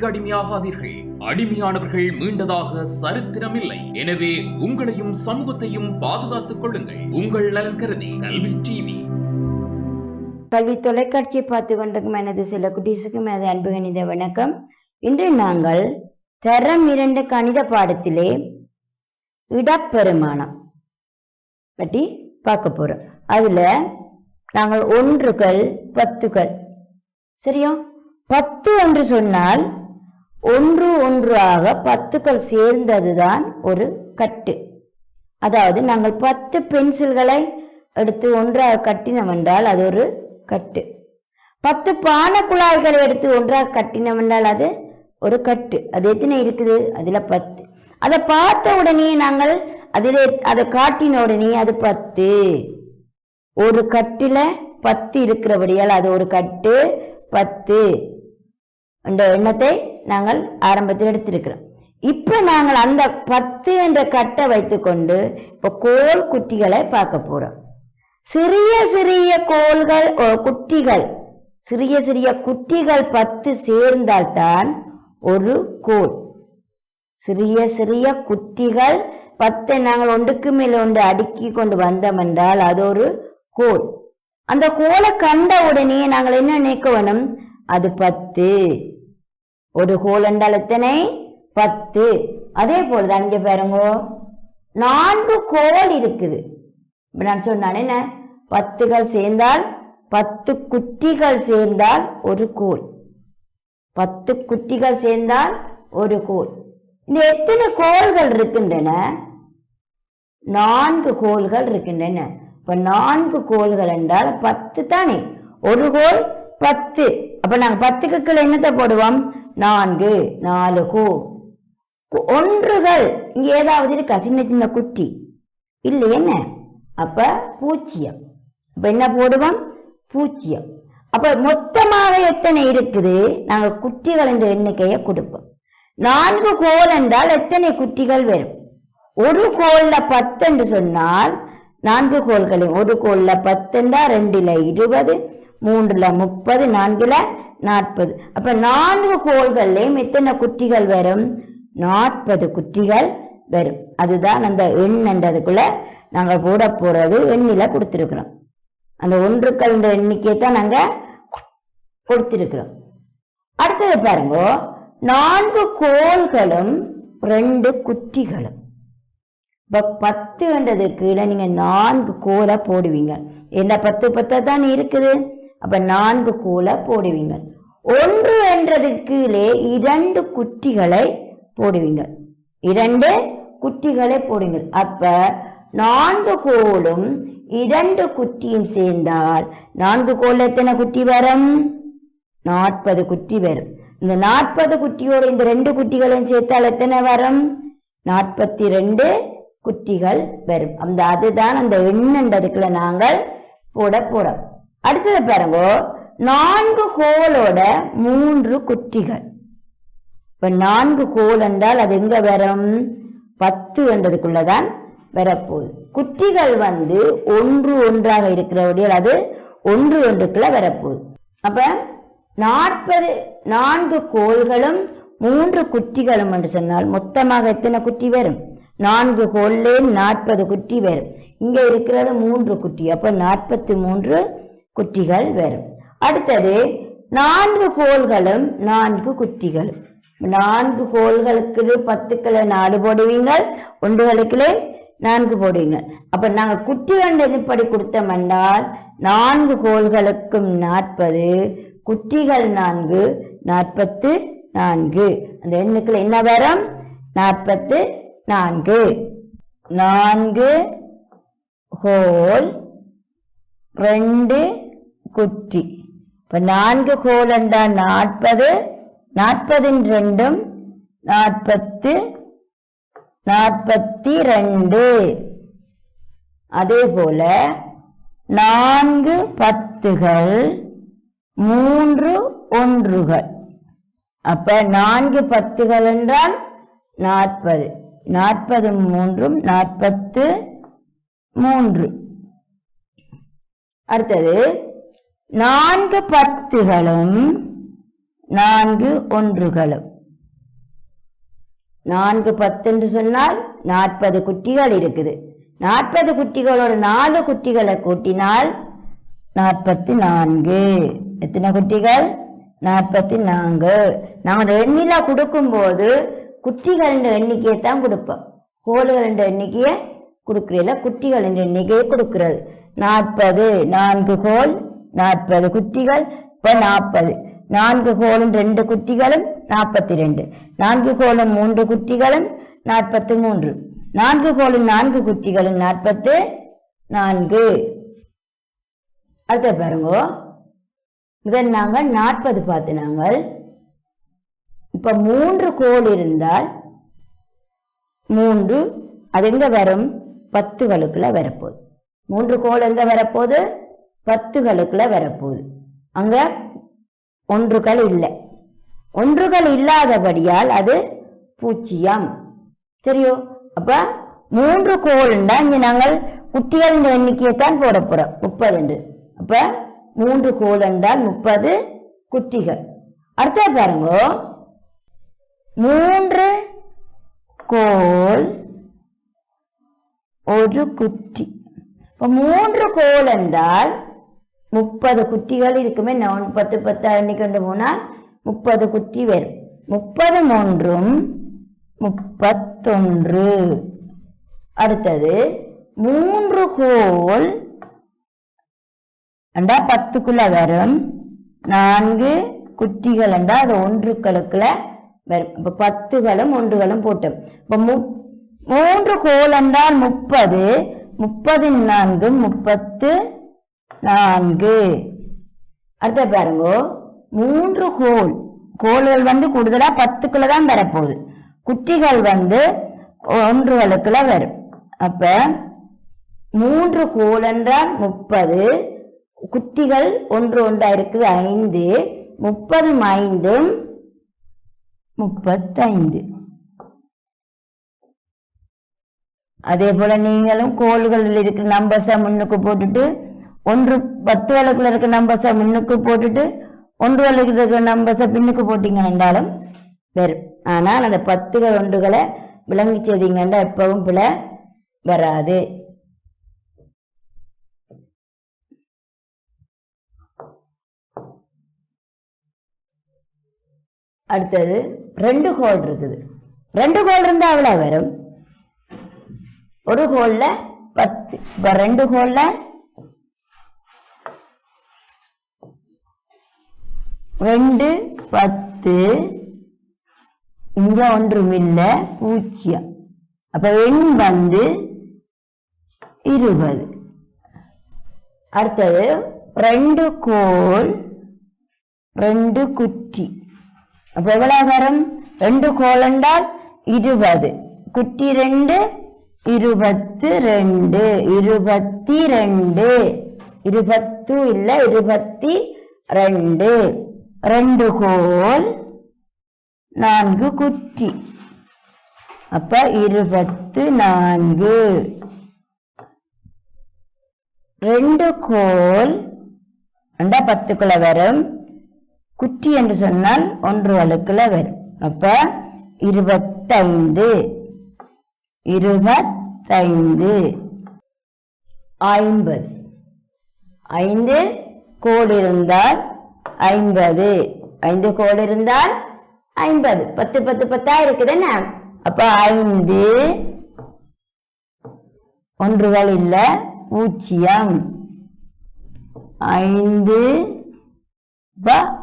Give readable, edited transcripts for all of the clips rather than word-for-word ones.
போதைக்கு அடிமையாகாதீர்கள். அடிமையானவர்கள் மீண்டதாக சரித்திரமில்லை. எனவே உங்களையும் சமூகத்தையும் பாதுகாத்துக் கொள்ளுங்கள். உங்கள் நலன் கருதி கல்வி டிவி. கல்வி தொலைக்காட்சியை பார்த்து கொண்டிருக்கும் எனது சில குட்டீஸுக்கும் எனது அன்பு கணித வணக்கம். இன்று நாங்கள் தரம் 2 கணித பாடத்திலே இடப்பெருமானம் பற்றி பார்க்க போறோம். அதுல நாங்கள் ஒன்றுகள் 10கள், சரியா? 10 என்று சொன்னால் ஒன்று ஒன்றாக 10கள் சேர்ந்ததுதான் ஒரு கட்டு. அதாவது நாங்கள் 10 பென்சில்களை எடுத்து ஒன்றாக கட்டினோம் என்றால் அது ஒரு கட்டு. 10 பானை குழாய்களை எடுத்து ஒன்றாக கட்டினோம் என்றால் அது ஒரு கட்டு. அது எத்தனை இருக்குது? அதுல 10. அதை பார்த்த உடனே நாங்கள் அதை காட்டின உடனே அது 10. ஒரு கட்டுல 10 இருக்கிறபடியால் அது ஒரு கட்டு 10 என்ற எண்ணத்தை நாங்கள் ஆரம்பத்தில் எடுத்திருக்கிறோம். இப்ப நாங்கள் அந்த 10 என்ற கட்டை வைத்துக்கொண்டு இப்ப கோல் குட்டிகளை பார்க்க போறோம். சிறிய சிறிய கோள்கள் குட்டிகள், சிறிய சிறிய குட்டிகள் 10 சேர்ந்தால்தான் ஒரு கோல். சிறிய சிறிய குட்டிகள் 10 நாங்கள் ஒன்றுக்கு மேல் ஒன்று அடுக்கி கொண்டு வந்தோம் என்றால் அது ஒரு கோல். அந்த கோலை கண்ட உடனே நாங்கள் என்ன நினைக்க வேணும்? அது 10. ஒரு கோல் என்றால் எத்தனை? 10. அதே போலதான் இங்க பாருங்க, 4 கோல் இருக்குது. நான் சொன்னான் என்ன, 10கள் சேர்ந்தால் 10 குட்டிகள் சேர்ந்தால் ஒரு கோல். 10 குட்டிகள் சேர்ந்தால் ஒரு கோல். இந்த எத்தனை கோள்கள் இருக்கின்றன? 4 கோள்கள் இருக்கின்றன. இப்ப 4 கோள்கள் என்றால் 10 தானே. ஒரு கோல் 10. அப்ப நாங்க 10க்கு என்னத்தை போடுவோம்? 4. 4 கோல். ஒன்றுகள் இங்க ஏதாவது இருக்கா? சின்ன சின்ன குட்டி இல்லை என்ன? அப்ப பூஜ்ஜியம். அப்ப என்ன போடுவோம்? பூஜ்ஜியம். அப்ப மொத்தமாக எத்தனை இருக்குது? நாங்க குட்டிகள் என்ற எண்ணிக்கையை கொடுப்போம். 4 கோல் என்றால் எத்தனை குட்டிகள் வரும்? ஒரு கோல்ல 10 என்று சொன்னால் 4 கோல்களையும், ஒரு கோல்ல 10 என்றால் 2ல 20, 3ல 30, 4ல 40. அப்ப 4 கோல்கள்லயும் எத்தனை குட்டிகள் வரும்? 40 குட்டிகள் வரும். அதுதான் அந்த எண் என்றதுக்குள்ள நாங்க போட போறது. எண்ணில கொடுத்திருக்கிறோம். அந்த ஒன்றுக்கள் எண்ணிக்கையை தான் நாங்க கொடுத்திருக்கிறோம். அடுத்தது பாருங்க, 4 கோள்களும் 2 குட்டிகளும். இப்ப 10 என்றது கீழே நீங்க 4 கோலை போடுவீங்க. என்ன 10 10 தான் இருக்குது. அப்ப 4 கோலை போடுவீங்க. 1 என்றது கீழே 2 குட்டிகளை போடுவீங்க. 2 குட்டிகளை போடுவீங்க. அப்ப 4 கோலும் 2 குட்டியும் சேர்ந்தால் 4 கோல் எத்தனை குட்டி வரும்? 40 குட்டி வரும். இந்த 40 குட்டியோடு இந்த 2 குட்டிகளையும் சேர்த்தால் எத்தனை வரும்? 42 குட்டிகள் வரும். அதுதான் அந்த எண்ணன்றதுக்குள்ள நாங்கள் போட போறோம். அடுத்தது பாருங்க, 4 கோலோட 3 குட்டிகள். இப்ப 4 கோல் என்றால் அது எங்க வரும்? 10 என்றதுக்குள்ளதான் வரப்போகுது. குட்டிகள் ஒன்று ஒன்றாக இருக்கிறபடியால் அது 1 ஒன்றுக்குள்ள வரப்போகுது. அப்ப 4 கோள்களும் 3 குட்டிகளும் என்று சொன்னால் மொத்தமாக எத்தனை குட்டி வரும்? 4 கோல்ல 40 குட்டி வரும். இங்க இருக்கிறது 3 குட்டி. அப்ப 43 குட்டிகள் வரும். அடுத்தது 4 கோள்களும் 4 குட்டிகளும். 4 கோள்களுக்கு 10க்குள்ள 4 போடுவீங்க, ஒன்றுகளுக்கு 4 போடுவீங்க. அப்ப நாங்க குட்டிகள் எப்படி கொடுத்தோம் என்றால் 4 கோள்களுக்கும் 40, குட்டிகள் 4, 44. அந்த எண்ணுக்குள்ள என்ன வரும்? 44. 4 கோல் 2 குட்டி. இப்ப 4 கோல் என்றால் 40, 40 2 42. அதே போல 4 10கள் 3 ஒன்றுகள். அப்ப 4 10கள் என்றால் 40, 40 3 43. அடுத்தது 4 10களும் 4 ஒன்றுகளும். 4 10 என்று சொன்னால் 40 குட்டிகள் இருக்குது. 40 குட்டிகளோட 4 குட்டிகளை கூட்டினால் 44. எத்தனை குட்டிகள்? 44. நாங்கள் எண்ணிலா கொடுக்கும் போது குட்டிகள் எண்ணிக்கையை தான் கொடுப்போம். கோள்கள் எண்ணிக்கையை கொடுக்கிறீங்கள, குட்டிகள் எண்ணிக்கையை கொடுக்கிறது. 40 4 கோள் 40 குட்டிகள். இப்ப 40 4 கோளும் 2 குட்டிகளும் 42. 4 கோளும் 3 குட்டிகளும் 43. 4 கோளும் 4 குட்டிகளும் 44. அடுத்த பாருங்க, முதல் நாங்கள் 40 பார்த்து நாங்கள் இப்ப 3 கோள் இருந்தால் 3 அது எங்க வரும்? 10களுக்குள்ள வரப்போகுது. 3 கோள் எங்க வரப்போகுது? 10களுக்குள்ள வரப்போகுது. அங்க ஒன்றுகள் இல்லை. ஒன்றுகள் இல்லாதபடியால் அது 0. சரியோ? அப்ப 3 கோள்னா இங்க நாங்கள் குட்டிகள் எண்ணிக்கையை தான் போட போறோம் 30 என்று. அப்ப 3 கோள் என்றால் 30 குட்டிகள். அடுத்த பாருங்க, 3 கோள் 1 குட்டி. இப்ப 3 கோள் என்றால் 30 குட்டிகள் இருக்குமே. 10 10 எண்ணிக்கொண்டு போனால் 30 குட்டி வரும். 30 31. அடுத்தது 3 கோள் என்றா 10க்குள்ள வரும். 4 குட்டிகள் என்றா அது 1களுக்குள்ள வரும். இப்ப 10களும் 1களும் போட்டோம். இப்ப 3 கோள் என்றால் 30. 30 4 34. அடுத்த பாருங்க, 3 கோள்கள் கூடுதலா 10க்குள்ள தான் வரப்போகுது. குட்டிகள் 1களுக்குள்ள வரும். அப்ப 3 கோள் என்றால் 30, குட்டிகள் 1 1 இருக்குது 5. 30 5 35. அதே போல நீங்களும் கோள்களில் இருக்கிற நம்பர்ஸை முன்னுக்கு போட்டுட்டு 10களுக்குள்ள இருக்கிற நம்பர்ஸை முன்னுக்கு போட்டுட்டு 1களுக்கு இருக்கிற நம்பர்ஸை பின்னுக்கு போட்டீங்க என்றாலும் வரும். ஆனால் அந்த 10கள் 1களை விளங்கி செய்தீங்கன்னா எப்பவும் பிழை வராது. அடுத்தது 2 கோள் இருக்குது. 2 கோள் இருந்தா அவ்வளவு வரும். ஒரு கோள்ல 10. இப்ப 2 கோள்ல 2 10. இங்க ஒன்றும் இல்ல 0. அப்ப எண் 20. அடுத்தது 2 கோள் 2 குட்டி. அப்ப எவ்வளவு வரும்? 2 கோள் என்றால் 20, குட்டி 2 22. 22 20 இல்ல 22. 2 கோள் 4 குட்டி. அப்ப 24. 2 கோள் 10க்குள்ள வரும். குட்டி என்று சொன்னால் 1களுக்குள்ள வரும். அப்ப 25. 25. 50. 5 கோள் இருந்தால் 50. 5 கோள் இருந்தால் 50. 10 10 10 இருக்குதுன்னா அப்ப 5 1கள் இல்ல 0. 5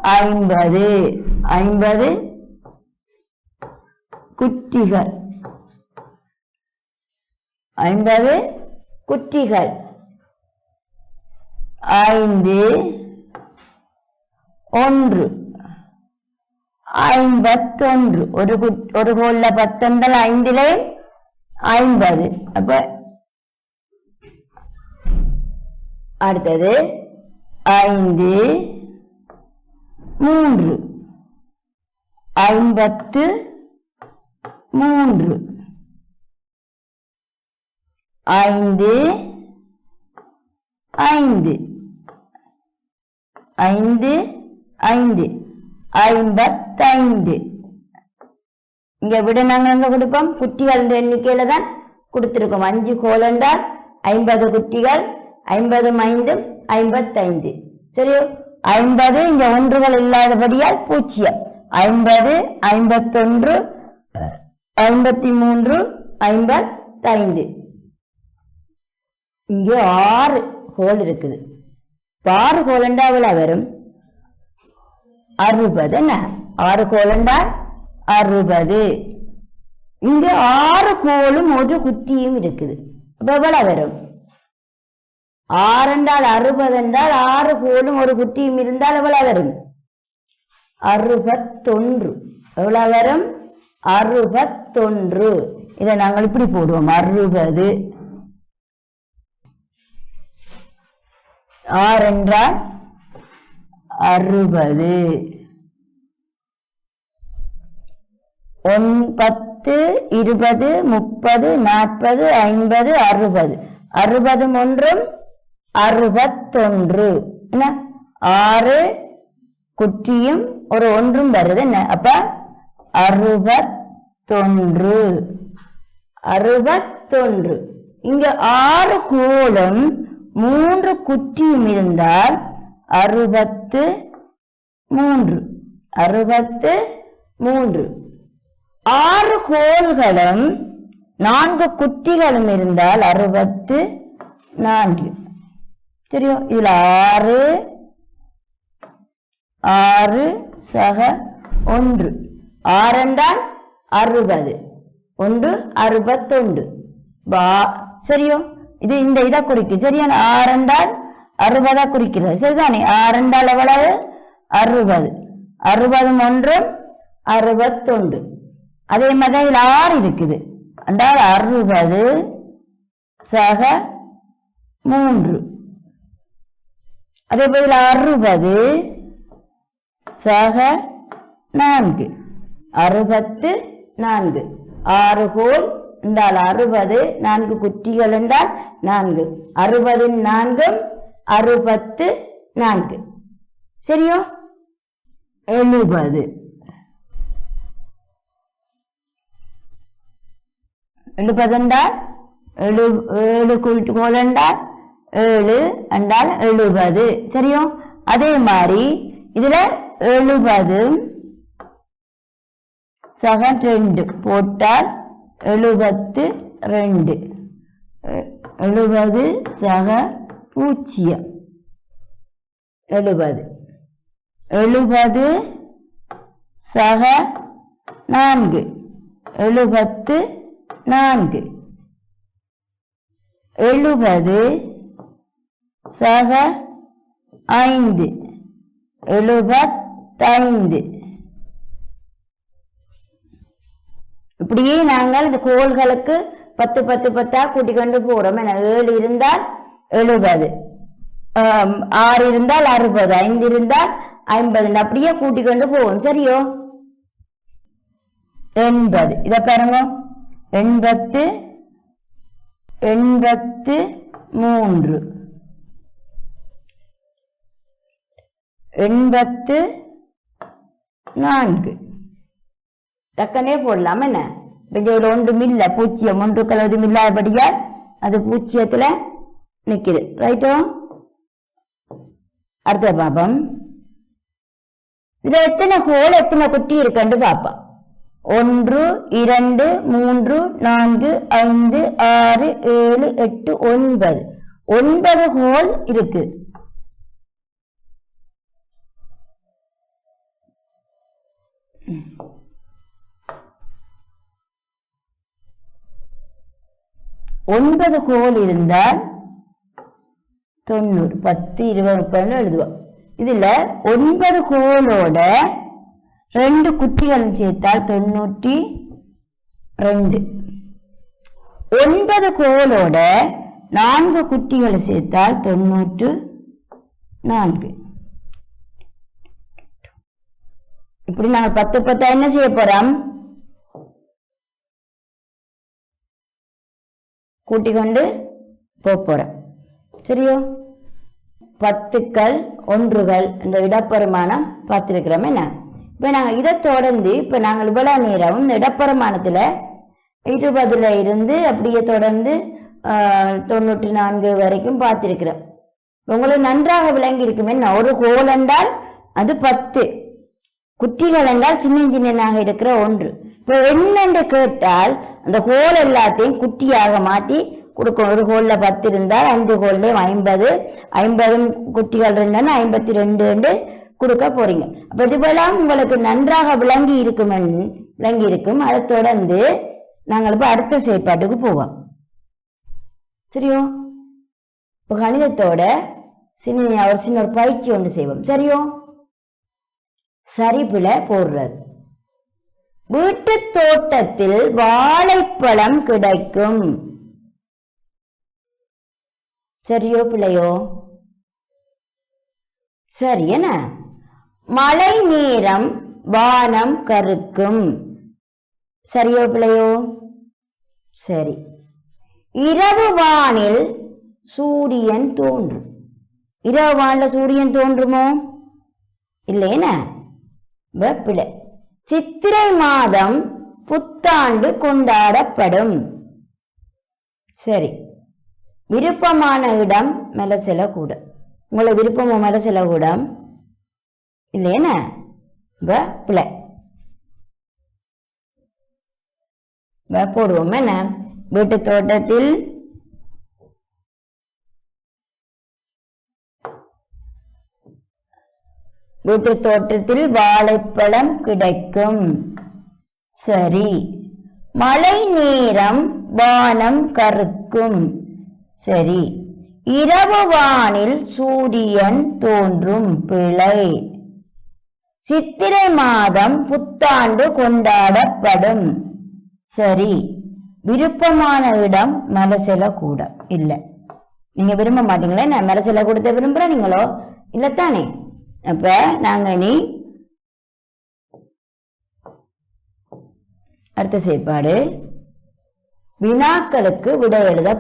50. 50 குட்டிகள். 50 குட்டிகள். 5 1 51. ஒரு கோள்ல 10 5லே 50. அப்ப அடுத்தது 5 3 53. 5 5 5 5 55. இங்க விட நாங்க எங்க கொடுப்போம்? குட்டிகள் எண்ணிக்கையில தான் கொடுத்திருக்கோம். 5 கோல் என்றால் 50 குட்டிகள், 50 5 55. சரியோ? 50 இங்க ஒன்றுகள் இல்லாதபடியால் 0. 50 51 53 55. இங்க 6 கோல் இருக்குது. 6 கோல் என்றா எவ்வளவு வரும்? 60. என்ன 6 கோல் என்றால் 60. இங்க 6 கோலும் ஒரு குட்டியும் இருக்குது. அப்ப எவ்வளவு வரும்? 6 என்றால் 60 என்றால் 6 கோலும் ஒரு குட்டியும் இருந்தால் எவ்வளவு வரும்? 61. எவ்வளவு வரும்? 61. இதை நாங்கள் இப்படி போடுவோம். 60. 6 என்றால் 60. 10 20 30 40 50 60. 60 ஒன்றும் 61. என்ன 6 குட்டியும் ஒரு ஒன்றும் வருது. என்ன அப்ப 61. 61. இங்க 6 கோலும் 3 குட்டியும் இருந்தால் 63. 63. 6 கோல்களும் 4 குட்டிகளும் இருந்தால் 64. சரியோ? இதுல 6 சக 1. 6 என்றால் 60. 1 61. சரியோ? இது இந்த இதை குறிக்கும். சரியா? 6 என்றால் 60 குறிக்கிறது. சரிதானே? 6 என்றால் எவ்வளவு? 60. 60 ஒன்றும் 61. அதே மாதிரி இதுல 6 இருக்குது என்றால் 60 சக 3. அதே போல 60 சக 4. 64. 6 கோல் என்றால் 60. 4 குட்டிகள் என்றால் 4. 60 4 64. சரியோ? 70. 70 என்றால் 7 கோல் என்றால் 7 என்றால் 70. சரியோ? அதே மாதிரி இதுல 70 சக 2 போட்டால் 72. 70 சக 0. 70. 70 சக 4. 74. 70 சக 5. 75. இப்படியே நாங்கள் இந்த கோள்களுக்கு 10 10 10 கூட்டிக் கொண்டு போறோம். 7 இருந்தால் 70, 6 இருந்தால் 60, 5 இருந்தால் 50, அப்படியே கூட்டிக் கொண்டு போவோம். சரியோ? 80. இத பாருங்க. 83. 84. டக்கனே போடலாம். என்ன இதுல ஒன்றும் இல்ல, பூச்சியம் ஒன்று கலவதும் இல்லாதபடியால் அது பூச்சியத்துல நிக்குது. ரைட்டோ? அடுத்த பாப்பம். இதுல எத்தனை கோல் எத்தனை குட்டி இருக்குன்னு பாப்போம். 1 2 3 4 5 6 7 8 9. 9 கோல் இருக்கு. ஒன்பது கோல் இருந்தால் 90, 10 20 30 எழுதுவோம். இதுல 9 கோலோட 2 குட்டிகளும் சேர்த்தால் 92. 9 கோலோட 4 குட்டிகளை சேர்த்தால் 94. இப்படி நாங்க 10 10 என்ன செய்ய போறோம்? கூட்டிக் கொண்டு போறோம். சரியோ? 10கள் 1கள் இந்த இடப்பெருமானம் பார்த்திருக்கிறோம். என்ன இப்ப நாங்க இதை தொடர்ந்து இப்ப நாங்கள் இவ்வளவு நேரம் இந்த இடப்பெருமானத்துல 20ல இருந்து அப்படியே தொடர்ந்து 94 வரைக்கும் பார்த்திருக்கிறோம். உங்களுக்கு நன்றாக விளங்கி இருக்குமே. ஒரு கோல் என்றால் அது 10, குட்டிகள் என்றால் சின்ன சின்னதாக இருக்கிற 1. இப்ப என்னென்று கேட்டால் அந்த கோல் எல்லாத்தையும் குட்டியாக மாற்றி கொடுக்கும். ஒரு கோல்ல 10 இருந்தால் 5 கோல்லையும் 50 குட்டிகள் இருந்தால் 52 கொடுக்க போறீங்க. அப்ப இதுவெல்லாம் உங்களுக்கு நன்றாக விளங்கி இருக்கும். அதை தொடர்ந்து நாங்கள் இப்ப அடுத்த செயற்பாட்டுக்கு போவோம். சரியோ? இப்ப கணிதத்தோட ஒரு சின்ன ஒரு பயிற்சி ஒன்று செய்வோம். சரியோ? சரிபிழை போடுறது. வீட்டு தோட்டத்தில் வாழைப்பழம் கிடைக்கும். சரியோ பிள்ளையோ? சரி. என்ன? மழை நேரம் வானம் கருக்கும். சரியோ பிள்ளையோ? சரி. இரவு வானில் சூரியன் தோன்றும். இரவு வானில் சூரியன் தோன்றுமோ? இல்லையென பிள்ளை. சித்திரை மாதம் புத்தாண்டு கொண்டாடப்படும். சரி. விருப்பமான இடம் மெலசில கூட. உங்களை விருப்பமோ மெலசில கூடம் இல்லையென பிள்ளை போடுவோம். என்ன? வீட்டு தோட்டத்தில் வாழைப்பழம் கிடைக்கும். சரி. மழை நேரம் வானம் கருக்கும். சரி. இரவு வானில் சூரியன் தோன்றும். பிழை. சித்திரை மாதம் புத்தாண்டு கொண்டாடப்படும். சரி. விருப்பமான இடம் மெலசில கூட. இல்ல, நீங்க விரும்ப மாட்டீங்களே. நான் மெலசில கூடத்தை விரும்புறேன், நீங்களோ இல்லத்தானே? அப்ப நாங்க நீ அடுத்த செயற்பாடு வினாக்களுக்கு விடை எழுத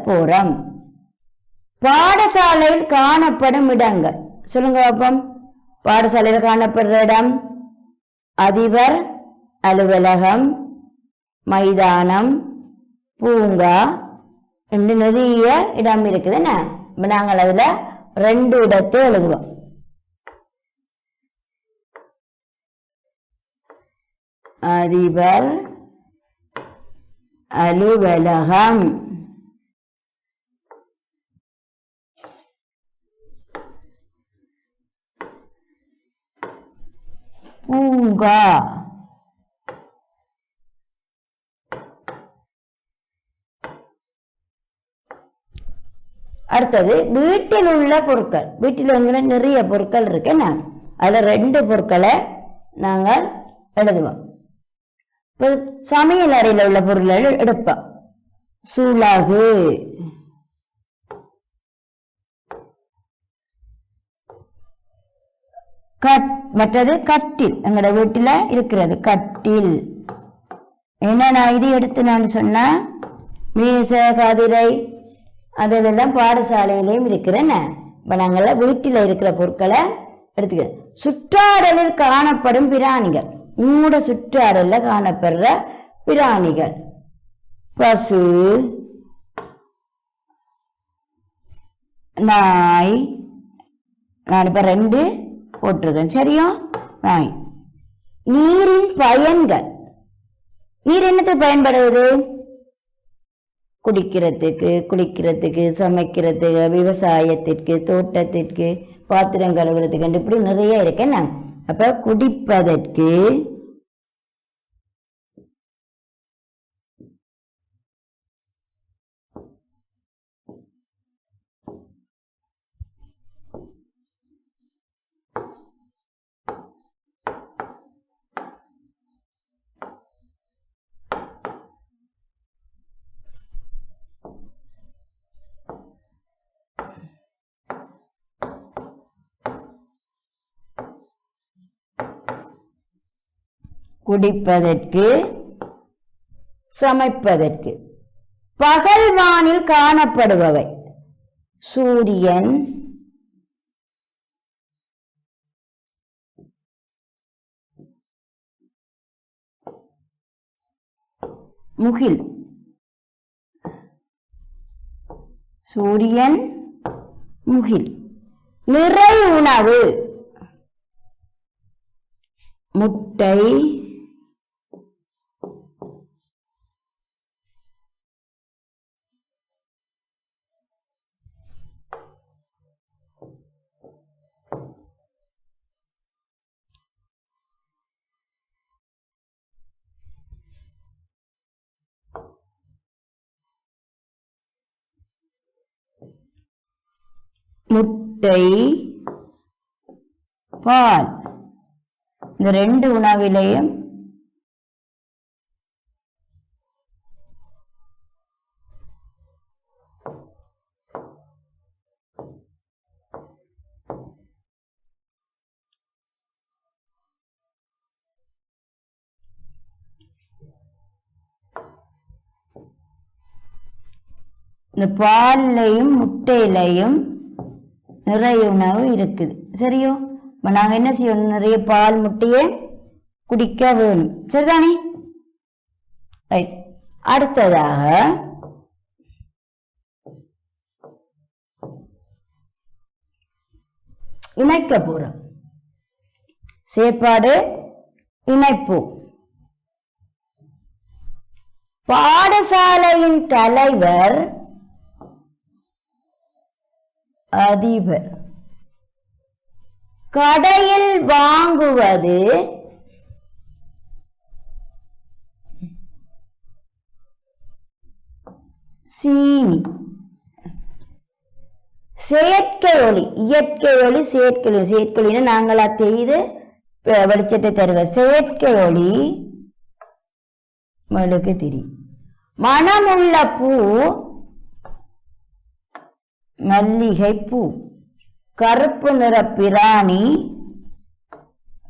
போறோம். பாடசாலையில் காணப்படும் இடங்கள் சொல்லுங்க பாப்போம். பாடசாலையில் காணப்படுற இடம் அதிபர் அலுவலகம், மைதானம், பூங்கா என்று நிறைய இடம் இருக்குது. என்ன? நாங்கள் அதுல 2 இடத்தை எழுதுவோம். அதிபர் அலுவலகம், பூங்கா. அடுத்தது வீட்டில் உள்ள பொருட்கள். வீட்டில் நிறைய பொருட்கள் இருக்கு. அதுல 2 பொருட்களை நாங்கள் எழுதுவோம். சமையல் அறையில் உள்ள பொருட்கள் எடுப்போம். சூளாகு, மற்றது கட்டில். எங்களோட வீட்டுல இருக்கிறது கட்டில். என்ன நான் இது எடுத்து நான் சொன்னா மீச கதிரை அதெல்லாம் பாடசாலையிலையும் இருக்கிறேன். இப்ப நாங்கள வீட்டில இருக்கிற பொருட்களை எடுத்துக்கிறேன். சுற்றாடலில் காணப்படும் பிராணிகள். உங்களோட சுற்றாடல்ல காணப்படுற பிராணிகள் பசு, நாய். நான் இப்ப 2 போட்டிருக்கேன். சரியா? நாய். நீரின் பயன்கள். நீர் என்னத்துக்கு பயன்படுவது? குடிக்கிறதுக்கு, சமைக்கிறதுக்கு, விவசாயத்திற்கு, தோட்டத்திற்கு, பாத்திரம் கழுவுறதுக்கு, இப்படி நிறைய இருக்கு. அப்ப குடிப்பதற்கு, சமைப்பதற்கு. பகல் வானில் காணப்படுபவை சூரியன், முகில். சூரியன் முகில். நிறை உணவு முட்டை, முட்டை, பால். இந்த ரெண்டு உணவிலையும் இந்த பால்லையும் முட்டையிலையும் நிறைய உணவு இருக்குது. சரியோ? நாங்க என்ன செய்யணும்? நிறைய பால் முட்டையே குடிக்க வேணும். சரிதானே? ரைட். அடுத்ததாக இணைக்க போறோம். செயற்பாடு இணைப்பு. பாடசாலையின் தலைவர் அதிபர். கடையில் வாங்குவது சீனி. செயற்கை ஒளி, இயற்கை ஒளி, செயற்கை ஒளி. செயற்கை ஒளினா நாங்களா செய்து வெளிச்சத்தை தருவோம். செயற்கை ஒளி மெழுகு திரி. மனமுள்ள பூ மல்லிகை பூ. கருப்பு நிற பிராணி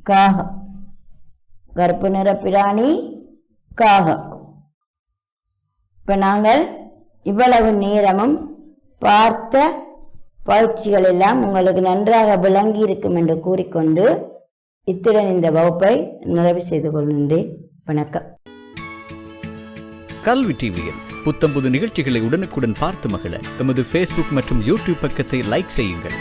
காகம். கருப்பு நிற பிராணி காகம். இப்ப நாங்கள் இவ்வளவு நேரமும் பார்த்த பயிற்சிகள் எல்லாம் உங்களுக்கு நன்றாக விளங்கி இருக்கும் என்று கூறிக்கொண்டு இத்துடன் இந்த வகுப்பை நிறைவு செய்து கொள்கின்றேன். வணக்கம். கல்வி டிவியில் புத்தம்புது நிகழ்ச்சிகளை உடனுக்குடன் பார்த்து மகிழ எமது Facebook மற்றும் YouTube பக்கத்தை லைக் செய்யுங்கள்.